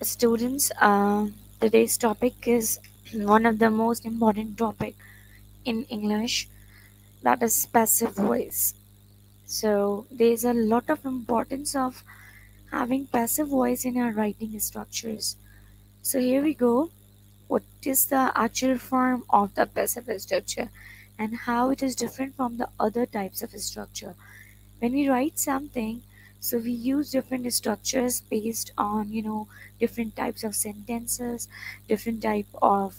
Students, today's topic is one of the most important topic in English, that is passive voice. So there's a lot of importance of having passive voice in our writing structures. So here we go. What is the actual form of the passive structure and how it is different from the other types of structure? When we write something, so we use different structures based on different types of sentences, different type of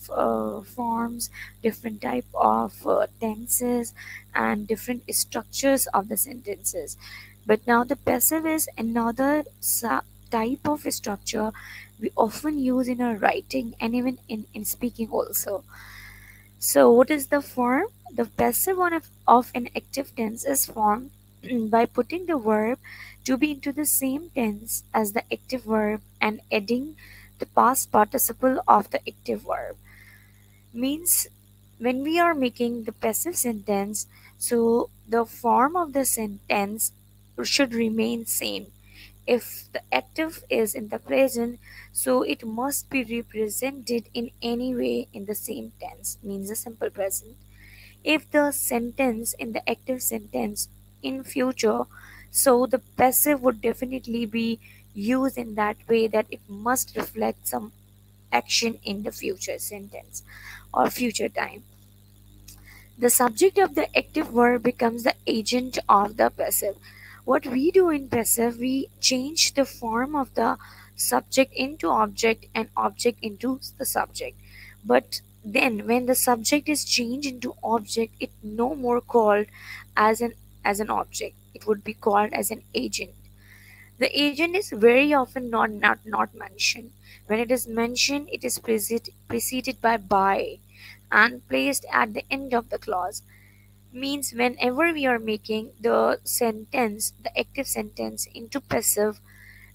forms, different type of tenses, and different structures of the sentences. But now the passive is another type of structure we often use in our writing and even in speaking also. So, what is the form? The passive one of an active tense is formed by putting the verb to be into the same tense as the active verb and adding the past participle of the active verb. Means when we are making the passive sentence, so the form of the sentence should remain same. If the active is in the present, so it must be represented in any way in the same tense, means the simple present. If the sentence in the active sentence in future, so the passive would definitely be used in that way that it must reflect some action in the future sentence or future time. The subject of the active verb becomes the agent of the passive. What we do in passive, we change the form of the subject into object and object into the subject. But then when the subject is changed into object, it no more called as an object. It would be called as an agent. The agent is very often not mentioned. When it is mentioned, it is preceded by and placed at the end of the clause. Means whenever we are making the sentence, the active sentence into passive,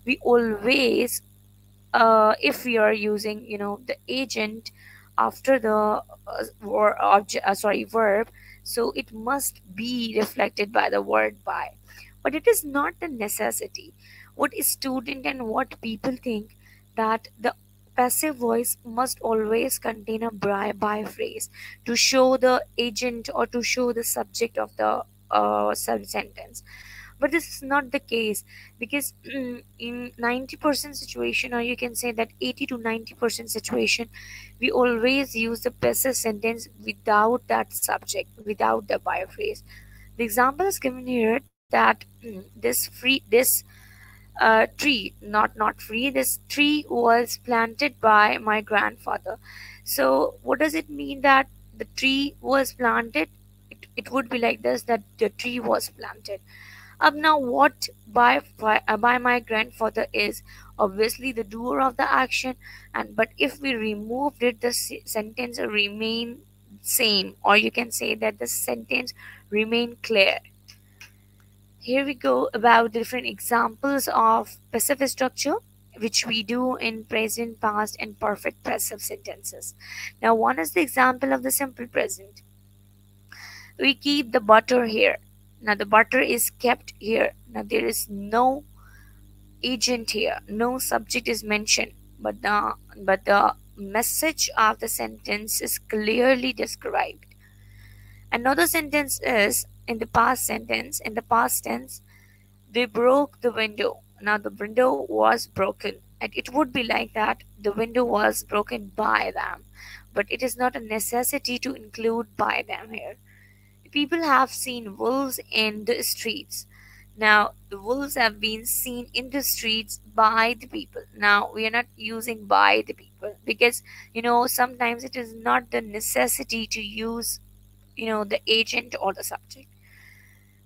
we always, if we are using the agent after the verb, so it must be reflected by the word by. But it is not the necessity. What is student and what people think, that the passive voice must always contain a by phrase to show the agent or to show the subject of the sentence. But this is not the case, because in 90% situation, or you can say that 80 to 90% situation, we always use the passive sentence without that subject, without the by phrase. The example is given here that this tree, not free, this tree was planted by my grandfather. So what does it mean that the tree was planted? It would be like this, that the tree was planted. Now what by my grandfather is obviously the doer of the action, and but if we removed it, the sentence remain same, or you can say that the sentence remain clear. Here we go about different examples of passive structure which we do in present, past, and perfect passive sentences. Now, one is the example of the simple present. We keep the butter here. Now, the butter is kept here. Now, there is no agent here, no subject is mentioned, but the message of the sentence is clearly described. Another sentence is in the past sentence. In the past tense, they broke the window. Now the window was broken, and it would be like that the window was broken by them, but it is not a necessity to include by them here. People have seen wolves in the streets. Now the wolves have been seen in the streets by the people. Now we are not using by the people, because sometimes it is not the necessity to use the agent or the subject.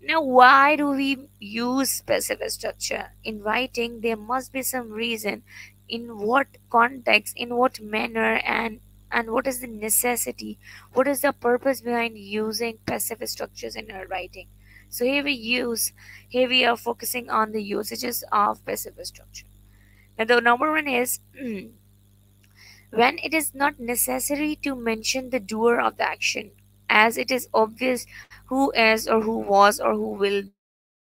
Now, why do we use specific structure? In writing, there must be some reason, in what context, in what manner, and what is the necessity, what is the purpose behind using passive structures in our writing. So here we are focusing on the usages of passive structure. Now, the number one is when it is not necessary to mention the doer of the action, as it is obvious who is or who was or who will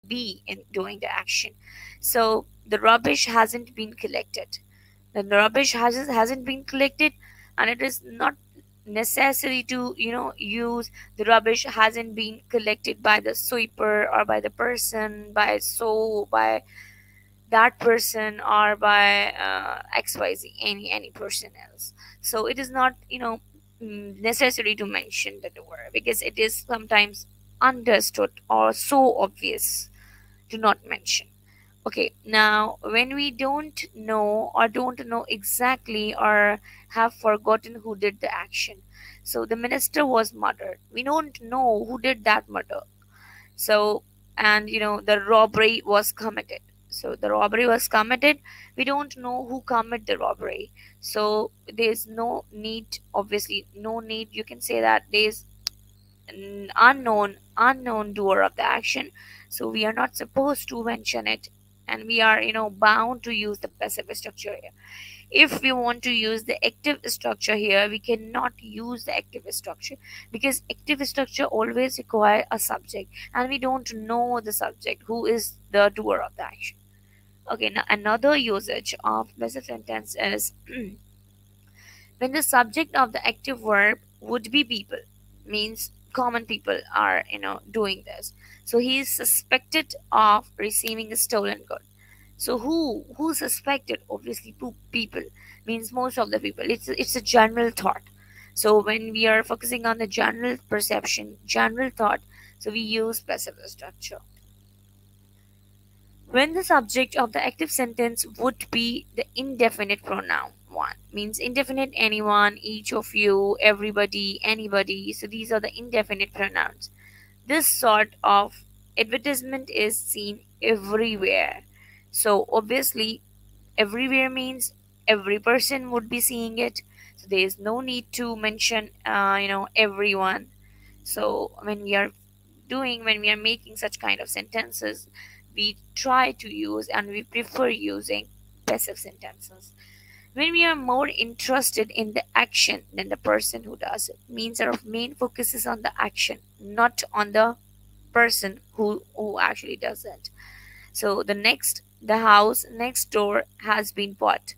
be in doing the action. So the rubbish hasn't been collected. Then the rubbish hasn't been collected, and it is not necessary to use the rubbish hasn't been collected by the sweeper or by the person by that person or by XYZ, any person else. So it is not necessary to mention the door, because it is sometimes understood or so obvious to not mention. Okay, now when we don't know exactly or have forgotten who did the action. So the minister was murdered. We don't know who did that murder. So, and the robbery was committed. So the robbery was committed. We don't know who committed the robbery. So there's no need, obviously, no need. You can say that there's an unknown doer of the action, so we are not supposed to mention it, and we are bound to use the passive structure here. If we want to use the active structure here, we cannot use the active structure, because active structure always require a subject, and we don't know the subject who is the doer of the action. Okay, now another usage of passive sentence is when the subject of the active verb would be people, means common people are doing this. So he is suspected of receiving a stolen good. So who suspected? Obviously people, means most of the people. It's a general thought. So when we are focusing on the general perception, general thought, so we use passive structure. When the subject of the active sentence would be the indefinite pronoun one, means indefinite, anyone, each of you, everybody, anybody. So these are the indefinite pronouns. This sort of advertisement is seen everywhere. So obviously everywhere means every person would be seeing it. So there is no need to mention everyone. So when we are making such kind of sentences, we try to use and we prefer using passive sentences. When we are more interested in the action than the person who does it, means our main focus is on the action, not on the person who actually does it. So the house next door has been bought,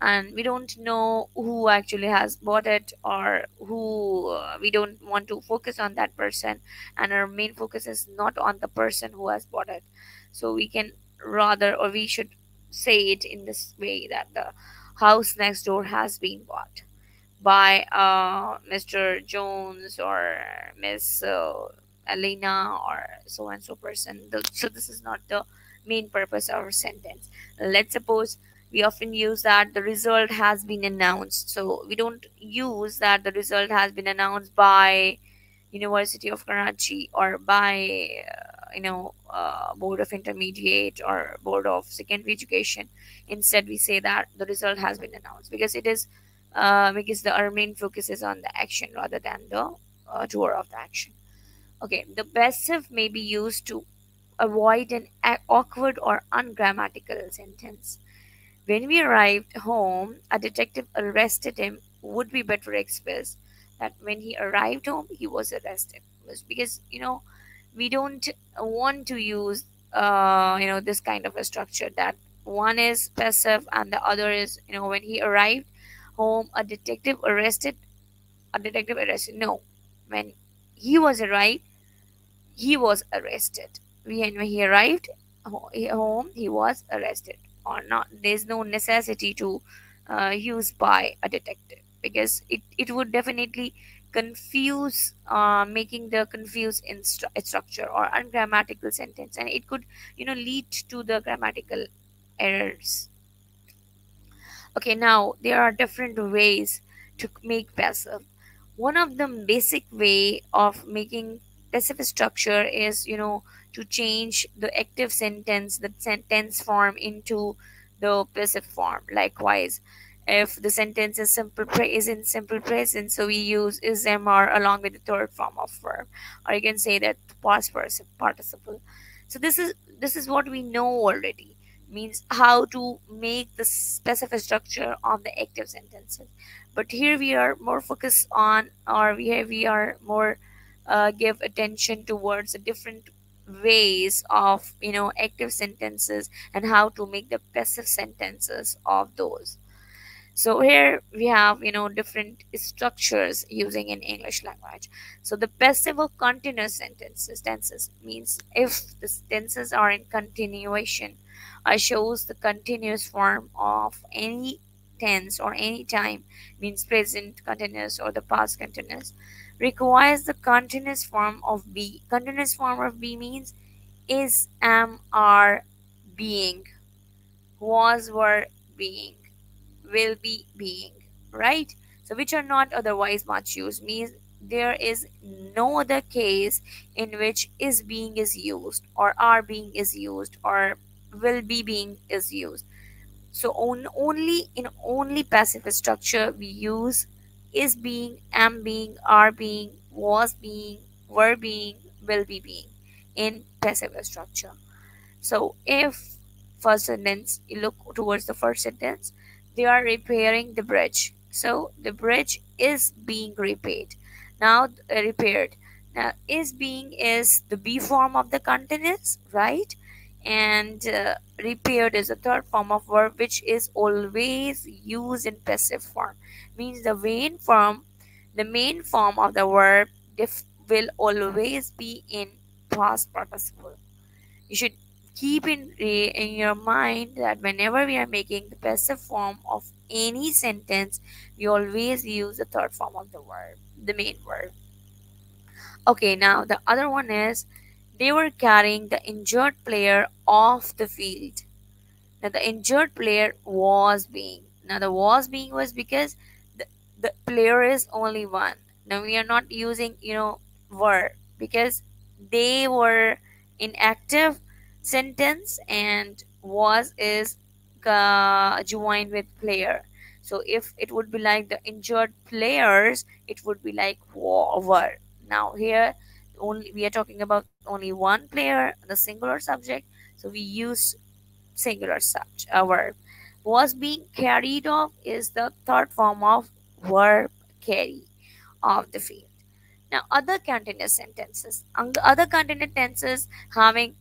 and we don't know who actually has bought it, or who we don't want to focus on that person, and our main focus is not on the person who has bought it. So we can rather, or we should say it in this way, that the house next door has been bought by Mr. Jones or Miss Elena or so and so person. So this is not the main purpose of our sentence. Let's suppose we often use that the result has been announced. So we don't use that the result has been announced by University of Karachi or by Board of Intermediate or Board of Secondary Education. Instead, we say that the result has been announced, because it is because our main focus is on the action rather than the doer of the action. Okay, the passive may be used to avoid an awkward or ungrammatical sentence. When we arrived home, a detective arrested him would be better expressed that when he arrived home, he was arrested. Because, we don't want to use, this kind of a structure, that one is passive and the other is, when he arrived home, a detective arrested. No, when he was arrived, he was arrested. When he arrived home, he was arrested or not. There's no necessity to use by a detective, because it would definitely confuse, making the confused structure or ungrammatical sentence, and it could lead to the grammatical errors. Okay, now there are different ways to make passive. One of the basic way of making passive structure is to change the active sentence, the sentence form, into the passive form. Likewise, if the sentence is in simple present, so we use is mr along with the third form of verb, or you can say that past participle. So this is what we know already, means how to make the specific structure on the active sentences. But here we are more focused on, or we are more give attention towards the different ways of active sentences and how to make the passive sentences of those. So here we have, different structures using in English language. So the passive or continuous tenses means if the tenses are in continuation, shows the continuous form of any tense or any time, means present continuous or the past continuous, requires the continuous form of be. Continuous form of be means is, am, are, being, was, were, being, will be, being, right? So which are not otherwise much used, means there is no other case in which is being is used or are being is used or will be being is used. So only in only passive structure we use is being, am being, are being, was being, were being, will be being in passive structure. So if first sentence, you look towards the first sentence, they are repairing the bridge. So the bridge is being repaired. Now repaired. Now is being is the be form of the continuous, right? And repaired is a third form of verb which is always used in passive form. Means the main form of the verb will always be in past participle. You should keep in your mind that whenever we are making the passive form of any sentence, we always use the third form of the verb, the main verb. Okay, now the other one is they were carrying the injured player off the field. Now the injured player was being. Now the was being was because the, the player is only one. Now we are not using, were, because they were in active sentence and was is joined with player. So if it would be like the injured players, it would be like were. Now here only we are talking about only one player, the singular subject. So we use singular such a verb. Was being carried off is the third form of verb carry off the field. Now other continuous sentences. Other continuous tenses having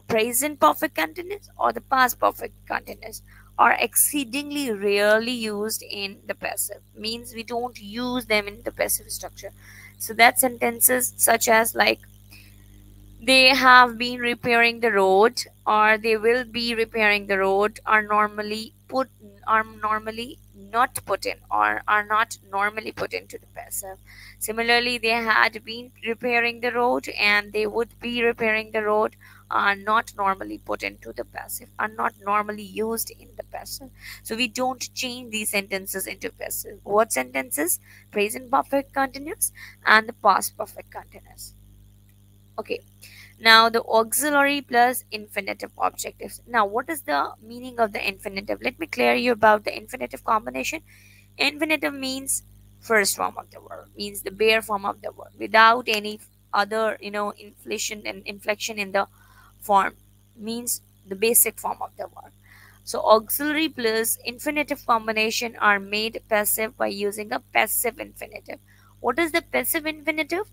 present perfect continuous or the past perfect continuous are exceedingly rarely used in the passive. Means we don't use them in the passive structure. So that sentences such as like they have been repairing the road or they will be repairing the road are normally not put in or are not normally put into the passive. Similarly, they had been repairing the road and they would be repairing the road are not normally put into the passive, are not normally used in the passive. So we don't change these sentences into passive. What sentences? Present perfect continuous and the past perfect continuous. Okay, now the auxiliary plus infinitive objectives. Now what is the meaning of the infinitive? Let me clear you about the infinitive combination. Infinitive means first form of the verb, means the bare form of the verb without any other, inflection in the form, means the basic form of the verb. So auxiliary plus infinitive combination are made passive by using a passive infinitive. What is the passive infinitive?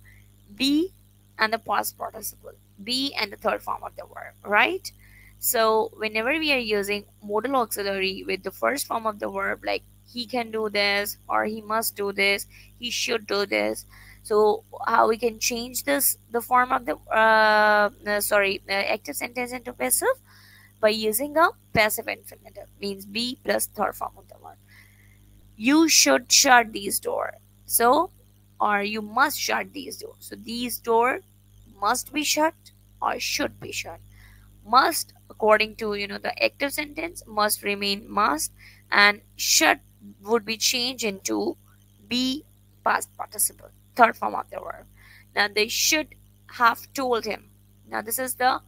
Be and the past participle, be and the third form of the verb, right? So whenever we are using modal auxiliary with the first form of the verb, like he can do this or he must do this, he should do this. So how we can change this, the form of the active sentence into passive? By using a passive infinitive, means be plus third form of the verb. You should shut these door. So, or you must shut these doors. So these door must be shut or should be shut. Must, according to the active sentence, must remain must, and shut would be changed into be past participle, third form of the verb. Now they should have told him. Now this is the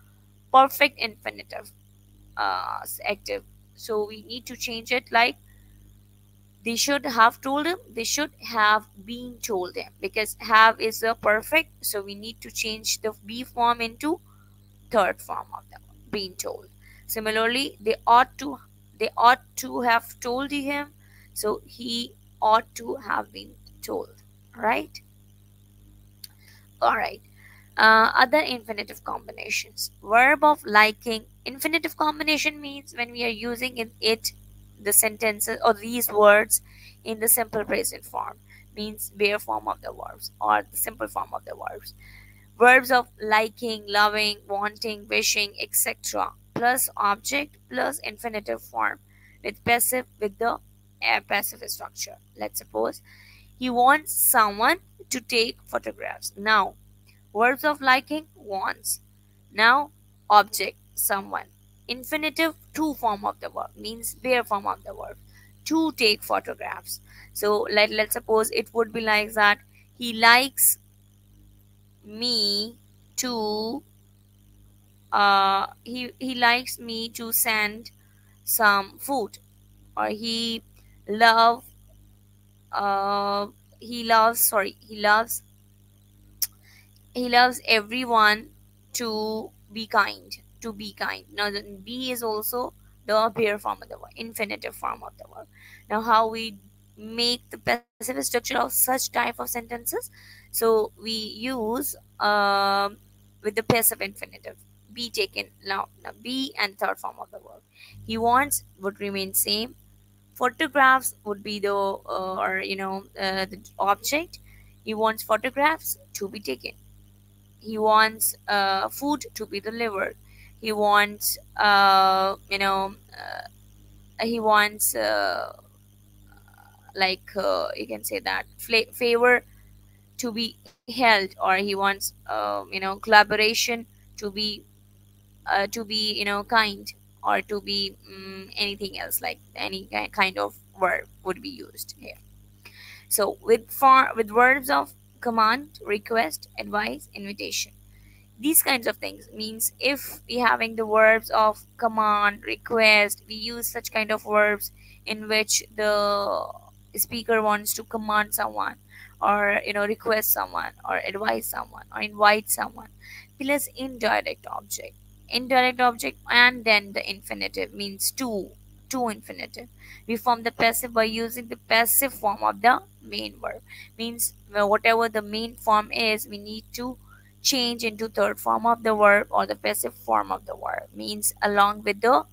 perfect infinitive active. So we need to change it like they should have told him, they should have been told him, because have is the perfect, so we need to change the be form into third form of the being told. Similarly, they ought to have told him, so he ought to have been told, right? All right. Other infinitive combinations. Verb of liking. Infinitive combination means when we are using it the sentences or these words in the simple present form, means bare form of the verbs or the simple form of the verbs. Verbs of liking, loving, wanting, wishing, etc. plus object plus infinitive form with passive with the passive structure. Let's suppose he wants someone to take photographs. Now, verbs of liking, wants. Now, object, someone. Infinitive, to form of the verb, means bare form of the verb. To take photographs. So, let's suppose it would be like that. He likes me to he likes me to send some food, or love uh he loves everyone to be kind. Now the be is also the bare form of the word, infinitive form of the word. Now how we make the passive structure of such type of sentences? So we use with the passive infinitive, be taken. Now be and third form of the word. He wants would remain same. Photographs would be the the object. He wants photographs to be taken. He wants food to be delivered. He wants he wants you can say that favor to be held, or he wants collaboration to be kind, or to be anything else, like any kind of verb would be used here. So with verbs of command, request, advice, invitation, these kinds of things, means if we having the verbs of command, request, we use such kind of verbs in which the speaker wants to command someone, or request someone, or advise someone, or invite someone, plus indirect object, and then the infinitive, means to infinitive. We form the passive by using the passive form of the main verb, means whatever the main form is, we need to change into third form of the verb or the passive form of the verb, means along with the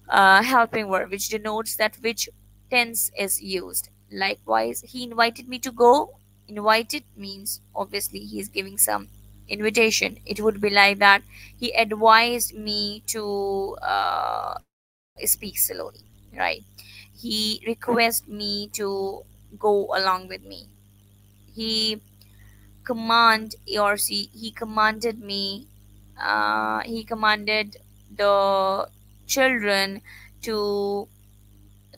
helping verb, which denotes that which tense is used. Likewise, he invited me to go. Invited means obviously he is giving some invitation. It would be like that. He advised me to speak slowly, right? He requested me to go along with me. He he commanded me, he commanded the children to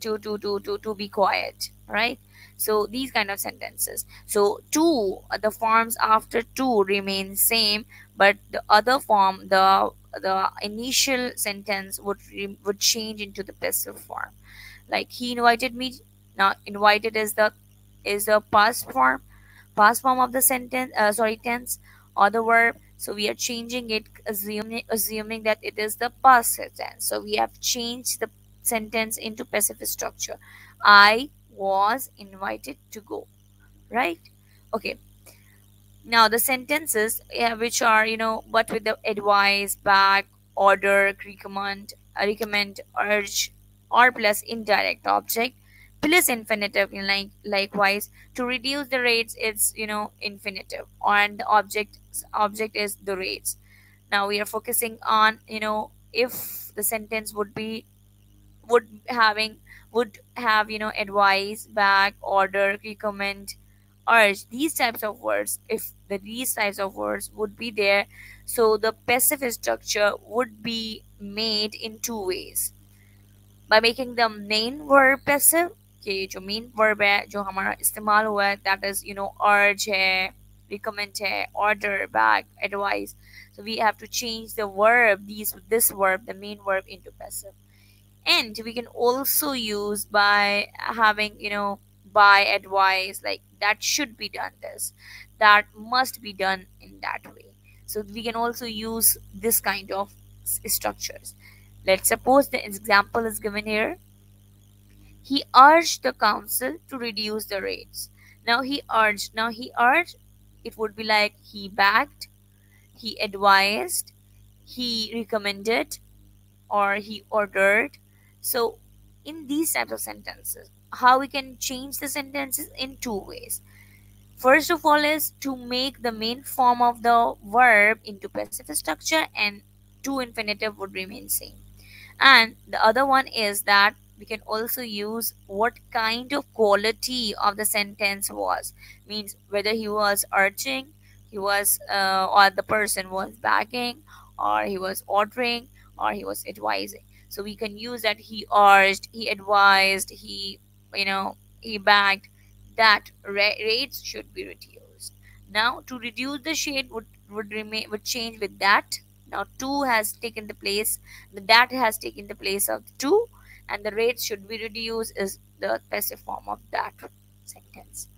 to be quiet, right? So these kind of sentences. So to, the forms after to remain same, but the other form, the initial sentence would change into the passive form. Like he invited me. Now invited is the past form of the sentence, tense, or the verb. So we are changing it, assuming that it is the past tense. So we have changed the sentence into passive structure. I was invited to go, right? Okay. Now the sentences, yeah, which are but with the advise, back, order, recommend, urge, or plus indirect object plus infinitive. Likewise, to reduce the rates, it's infinitive, and the object is the rates. Now we are focusing on if the sentence would having would have advise, back, order, recommend, urge, these types of words. If these types of words would be there, so the passive structure would be made in two ways. By making the main verb passive, कि जो main verb है जो हमारा इस्तेमाल हुआ है, that is urge है, recommend है, order, back, advice. So we have to change the verb, this verb, the main verb, into passive. And we can also use by having by, advice, like that should be done, this, that must be done in that way. So we can also use this kind of structures. Let's suppose the example is given here. He urged the council to reduce the rates. Now he urged, it would be like he backed, he advised, he recommended, or he ordered. So in these types of sentences, how we can change the sentences in two ways. First of all is to make the main form of the verb into passive structure, and to infinitive would remain same. And the other one is that we can also use what kind of quality of the sentence was, means whether he was urging, he was or the person was begging, or he was ordering, or he was advising. So we can use that he urged, he advised, he, he begged that rates should be reduced. Now to reduce the shade would remain, would change with that. Now two has taken the place, the that has taken the place of the two, and the rate should be reduced is the passive form of that sentence.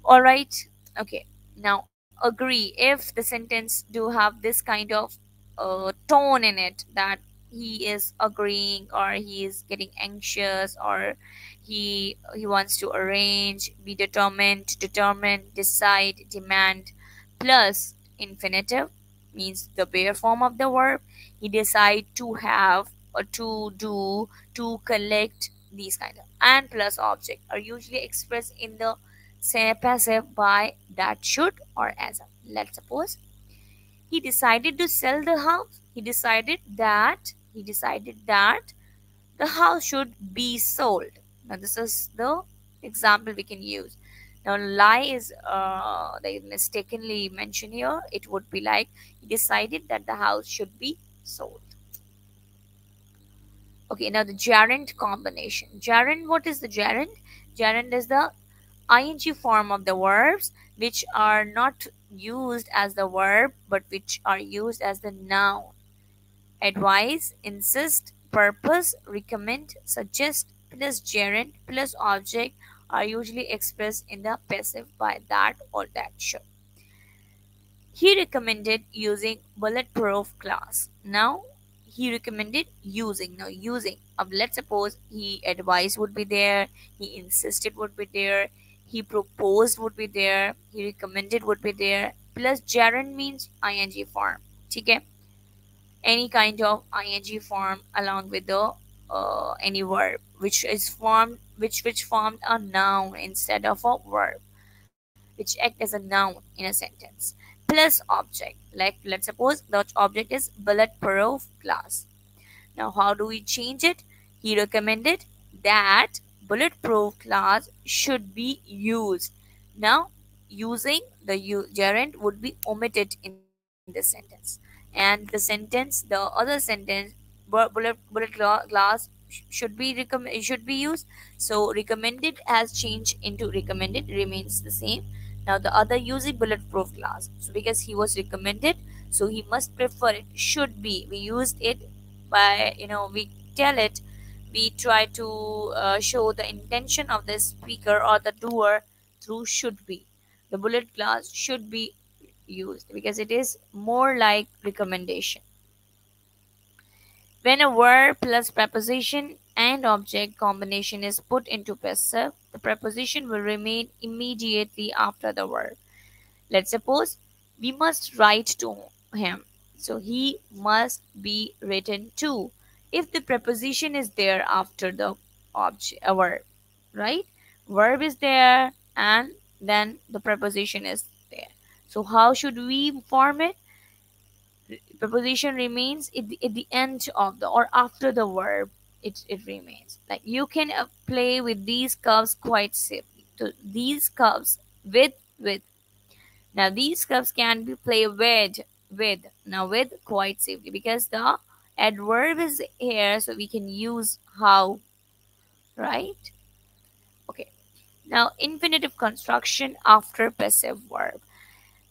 All right. Okay. Now agree if the sentence do have this kind of tone in it, that he is agreeing, or he is getting anxious, or he wants to arrange, be determined, decide, demand, plus infinitive, means the bare form of the verb. He decide to have, or to do, to collect, these kind of, and plus object are usually expressed in the say passive by that, should, or as a. Let's suppose he decided to sell the house. He decided that the house should be sold. Now this is the example we can use. Now lie is they mistakenly mentioned here. It would be like he decided that the house should be sold. Okay, now the gerund combination. Gerund, what is the gerund? Gerund is the ing form of the verbs which are not used as the verb but which are used as the noun. Advise, insist, purpose, recommend, suggest, plus gerund plus object are usually expressed in the passive by that or that should. He recommended using bulletproof glass. Now he recommended using. Now using. Let's suppose he advised would be there, he insisted would be there, he proposed would be there, he recommended would be there. Plus gerund means ing form. Okay? Any kind of ing form along with the any verb which is formed, which formed a noun instead of a verb, which act as a noun in a sentence, plus object. Like let's suppose the object is bulletproof glass. Now how do we change it? He recommended that bulletproof glass should be used. Now using the gerund would be omitted in the sentence, and the sentence, the other sentence, glass should be used. So recommended has changed into recommended, remains the same. Now the other using bulletproof glass, so because he was recommended, so he must prefer it, should be, we used it by, we tell it, we try to show the intention of the speaker or the doer through should be. The bullet glass should be used because it is more like recommendation. When a verb plus preposition and object combination is put into passive, the preposition will remain immediately after the verb. Let's suppose we must write to him. So he must be written to. If the preposition is there after the object, a verb, right? Verb is there and then the preposition is there. So how should we form it? Preposition remains at the end of the or after the verb. It remains. Like you can play with these curves quite safely. So these curves with. Now these curves can be played with. Now with quite safely because the adverb is here, so we can use how, right? Okay. Now infinitive construction after passive verb.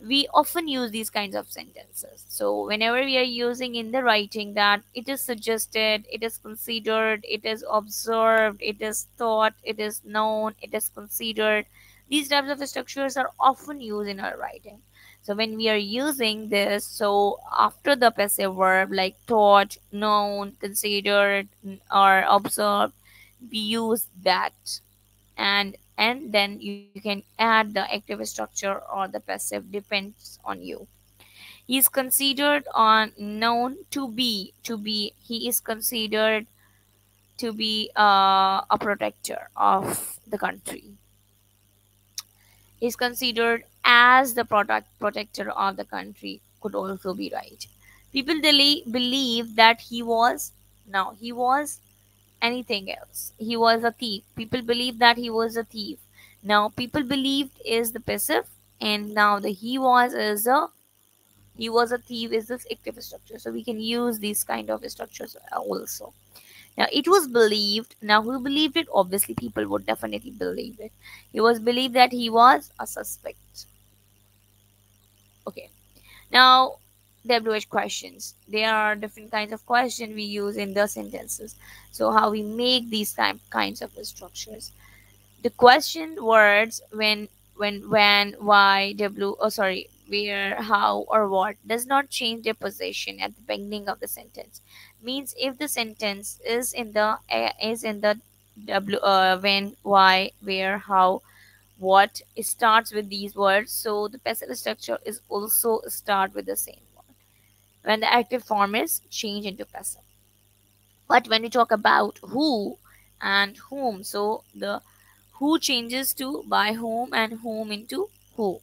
We often use these kinds of sentences. So whenever we are using in the writing that it is suggested, it is considered, it is observed, it is thought, it is known, it is considered, these types of structures are often used in our writing. So when we are using this, so after the passive verb like thought, known, considered, or observed, we use that, and then you can add the active structure or the passive, depends on you. He is considered on known to be, he is considered to be a protector of the country. Is considered as the product protector of the country could also be right. People believe that he was anything else. He was a thief. People believe that he was a thief. Now people believed is the passive, and now the he was a thief is this active structure. So we can use these kind of structures also. Now it was believed. Now who believed it? Obviously, people would definitely believe it. It was believed that he was a suspect. Okay. Now, WH questions. There are different kinds of questions we use in the sentences. So how we make these kinds of structures. The question words when, why, where, how, or what does not change their position at the beginning of the sentence. Means if the sentence is in the when, why, where, how, what, it starts with these words, so the passive structure is also start with the same word. When the active form is changed into passive. But when we talk about who and whom, so the who changes to by whom and whom into who.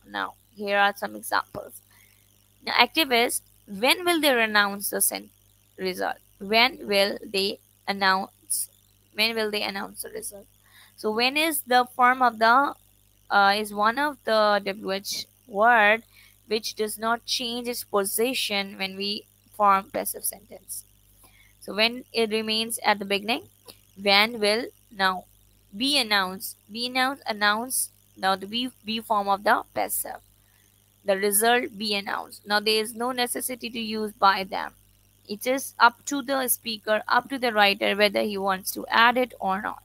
Now, here are some examples. Now, active is when will they announce the result? Announce? When will they announce the result? So, when is the form of the is one of the WH word which does not change its position when we form passive sentence. So when it remains at the beginning, when will now be announced. Announce. Now the be form of the passive. The result be announced. Now there is no necessity to use by them. It is up to the speaker, up to the writer whether he wants to add it or not.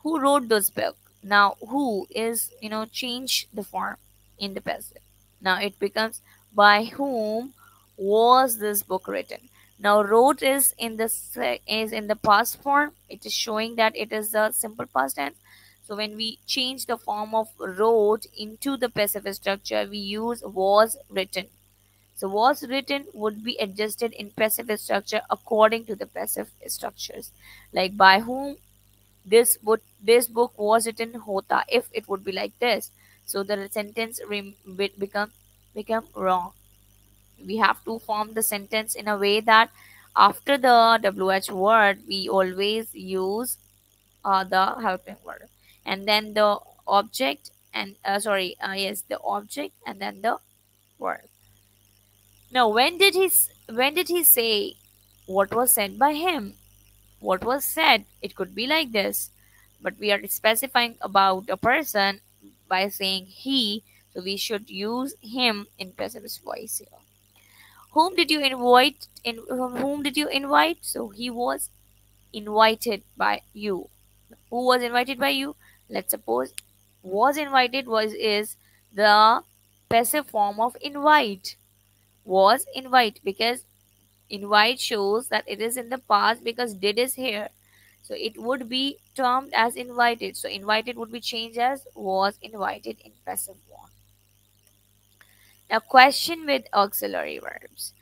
Who wrote this book? Now who is change the form in the passive. Now it becomes by whom was this book written. Now wrote is in the past form. It is showing that it is the simple past tense. So when we change the form of wrote into the passive structure, we use was written. So was written would be adjusted in passive structure according to the passive structures. Like by whom this book was written hota, if it would be like this, so the sentence become wrong. We have to form the sentence in a way that after the WH word we always use the helping word, and then the object and yes, the object and then the word. Now when did he say what was said by him? What was said, it could be like this, but we are specifying about a person by saying he, so we should use him in passive voice here. Whom did you invite? So he was invited by you. Who was invited by you? Let's suppose was invited was is the passive form of invite. Was invite, because invite shows that it is in the past because did is here. So it would be termed as invited. So invited would be changed as was invited in passive form. Now question with auxiliary verbs.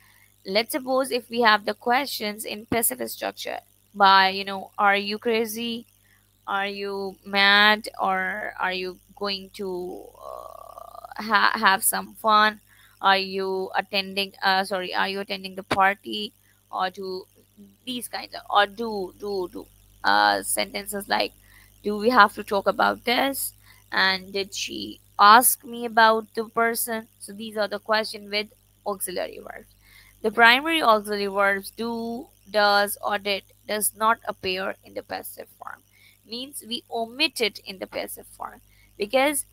Let's suppose if we have the questions in passive structure by are you crazy? Are you mad? Or are you going to have some fun? Are you attending the party? Or to these kinds of, or do sentences like, do we have to talk about this? And did she ask me about the person? So these are the question with auxiliary verbs. The primary auxiliary verbs do, does, or did does not appear in the passive form. Means we omit it in the passive form, because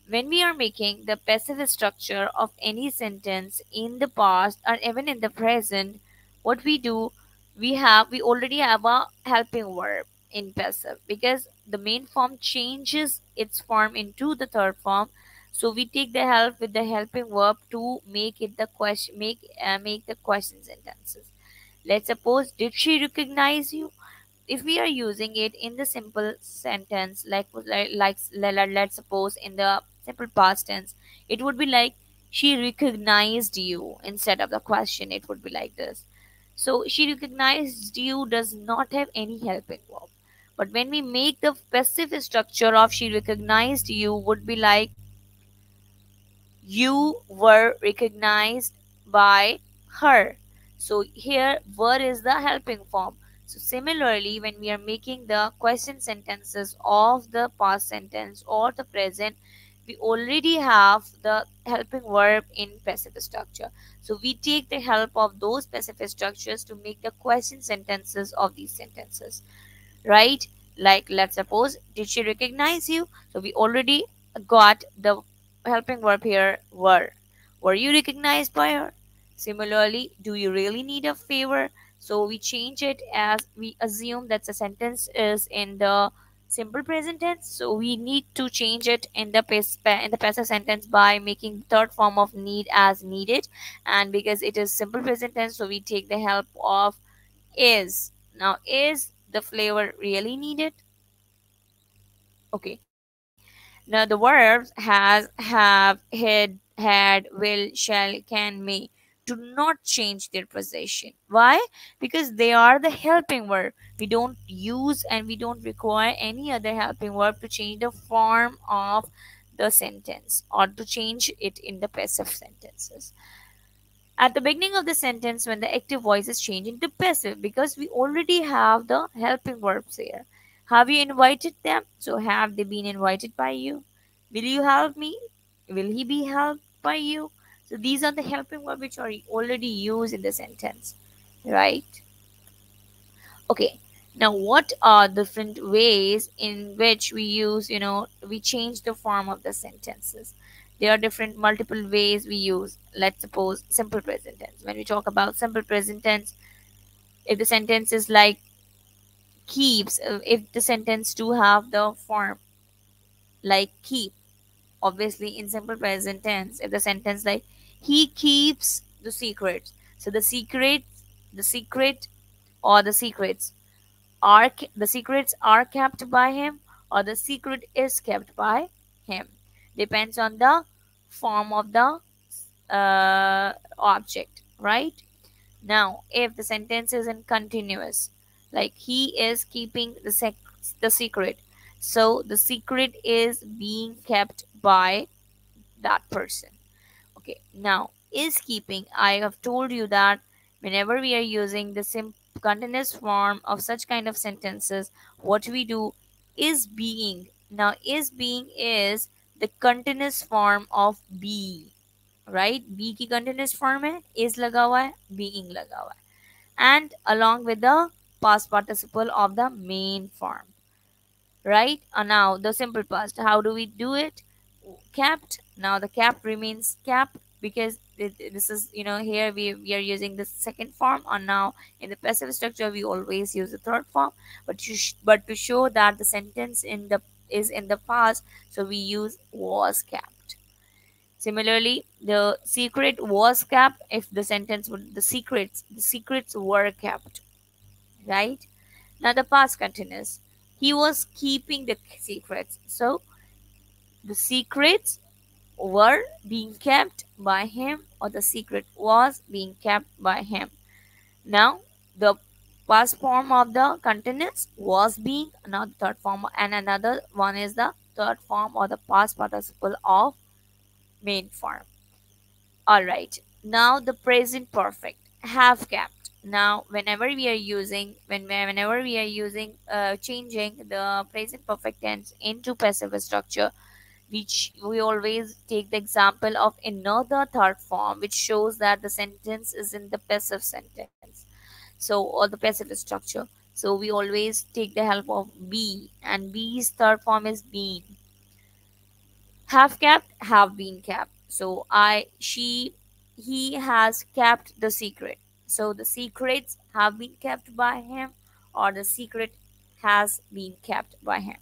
when we are making the passive structure of any sentence in the past or even in the present, what we do, we already have a helping verb in passive, because the main form changes its form into the third form. So we take the help with the helping verb to make it the question, make the question sentences. Let's suppose, did she recognize you? If we are using it in the simple sentence, let's suppose in the simple past tense, it would be like, she recognized you. Instead of the question, it would be like this. So she recognized you does not have any helping verb. But when we make the passive structure of she recognized you would be like you were recognized by her. So here were is the helping form. So similarly, when we are making the question sentences of the past sentence or the present, we already have the helping verb in passive structure. So we take the help of those passive structures to make the question sentences of these sentences, right? Like, let's suppose, did she recognize you? So we already got the helping verb here, were you recognized by her? Similarly, do you really need a favor? So we change it as we assume that the sentence is in the simple present tense, so we need to change it in the in the passive sentence by making third form of need as needed. And because it is simple present tense, so we take the help of is. Now, is the flavor really needed? Okay. Now the verbs has, have, had, will, shall, can, may do not change their possession. Why? Because they are the helping verb. We don't use and we don't require any other helping verb to change the form of the sentence or to change it in the passive sentences at the beginning of the sentence when the active voice is changed into passive, because we already have the helping verbs here. Have you invited them? So have they been invited by you? Will you help me? Will he be helped by you? So these are the helping verbs which are already used in the sentence, right? Okay. Now, what are different ways in which we use, we change the form of the sentences? There are different multiple ways we use. Let's suppose simple present tense. When we talk about simple present tense, if the sentence is like keeps, if the sentence do have the form like keep, obviously in simple present tense, if the sentence like he keeps the secret, so the secret or the secrets the secrets are kept by him or the secret is kept by him, depends on the form of the object, right? Now if the sentence is in continuous, like he is keeping the secret, so the secret is being kept by that person. Okay, now is keeping. I have told you that whenever we are using the continuous form of such kind of sentences, what we do is being. Now, is being is the continuous form of be, right? Be की continuous form है, is लगा हुआ है, being लगा हुआ है, and along with the past participle of the main form, right? Now the simple past, how do we do it? Capped. Now the cap remains cap because this is, here we are using the second form, and now in the passive structure we always use the third form, but to show that the sentence in the past, so we use was capped. Similarly, the secret was kept if the sentence would the secrets were kept, right? Now the past continuous. He was keeping the secrets. So the secrets were being kept by him or the secret was being kept by him. Now the past form of the continuous was being, now the third form, and another one is the third form or the past participle of main form. All right. Now the present perfect have kept. Now whenever we are using whenever we are using changing the present perfect tense into passive structure, which we always take the example of another third form which shows that the sentence is in the passive sentence, so or the passive structure. So we always take the help of be, and be's third form is been. Have kept, have been kept. So he has kept the secret. So the secrets have been kept by him or the secret has been kept by him.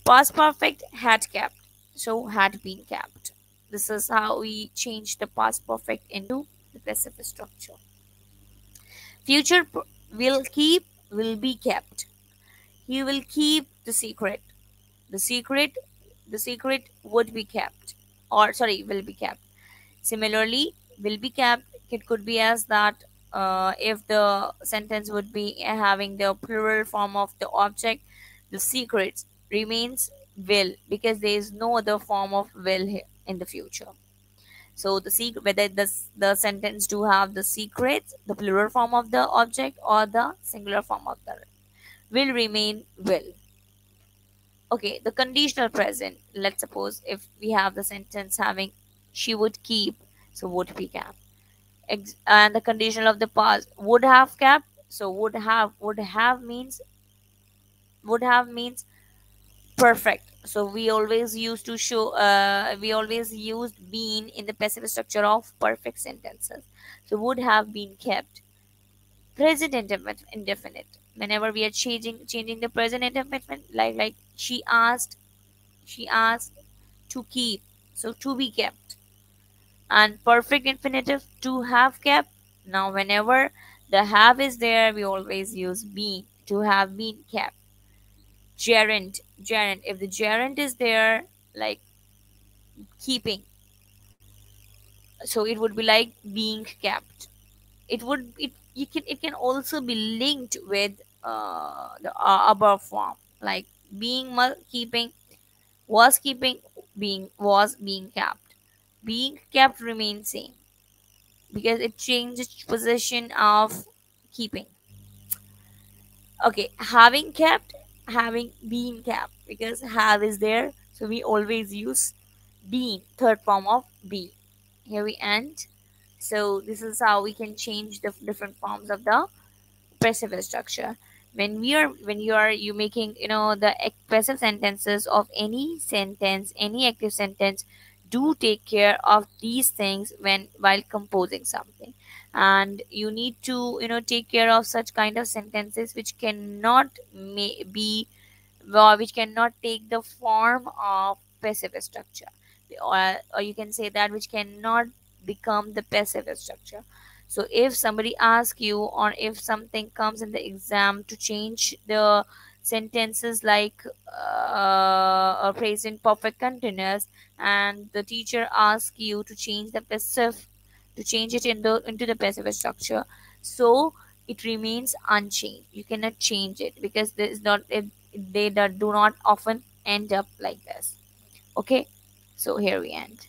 Past perfect had kept. So had been kept. This is how we change the past perfect into the passive structure. Future will keep, will be kept. He will keep the secret. The secret, the secret would be kept, or sorry, will be kept. Similarly, will be kept, it could be as that if the sentence would be having the plural form of the object, the secret remains will, because there is no other form of will here in the future. So the secret, whether the sentence do have the secret, the plural form of the object, or the singular form of the will remain will. Okay, the conditional present. Let's suppose if we have the sentence having she would keep, so would be kept. And the conditional of the past, would have kept. So would have means perfect. So we always used to show we always used been in the passive structure of perfect sentences. So would have been kept. Present indefinite. Whenever we are changing the present indefinite, like she asked to keep, so to be kept. And perfect infinitive, to have kept. Now whenever the have is there, we always use been, to have been kept. Gerund, if the gerund is there, like keeping, so it would be like being kept. It can also be linked with the above form, like keeping, was keeping, being kept. Being kept remains same, because it changes position of keeping. Okay, having kept, having been kept, because have is there, so we always use been, third form of be. Here we end. So this is how we can change the different forms of the passive structure. When you making the passive sentences of any sentence, any active sentence, do take care of these things when while composing something. And you need to take care of such kind of sentences which cannot be, which cannot take the form of passive structure, or you can say that which cannot become the passive structure. So if somebody asks you, or if something comes in the exam to change the sentences, like a present perfect continuous, and the teacher asks you to change the passive, to change it into the passive structure, so it remains unchanged. You cannot change it, because there is not they that do not often end up like this. Okay, so here we end.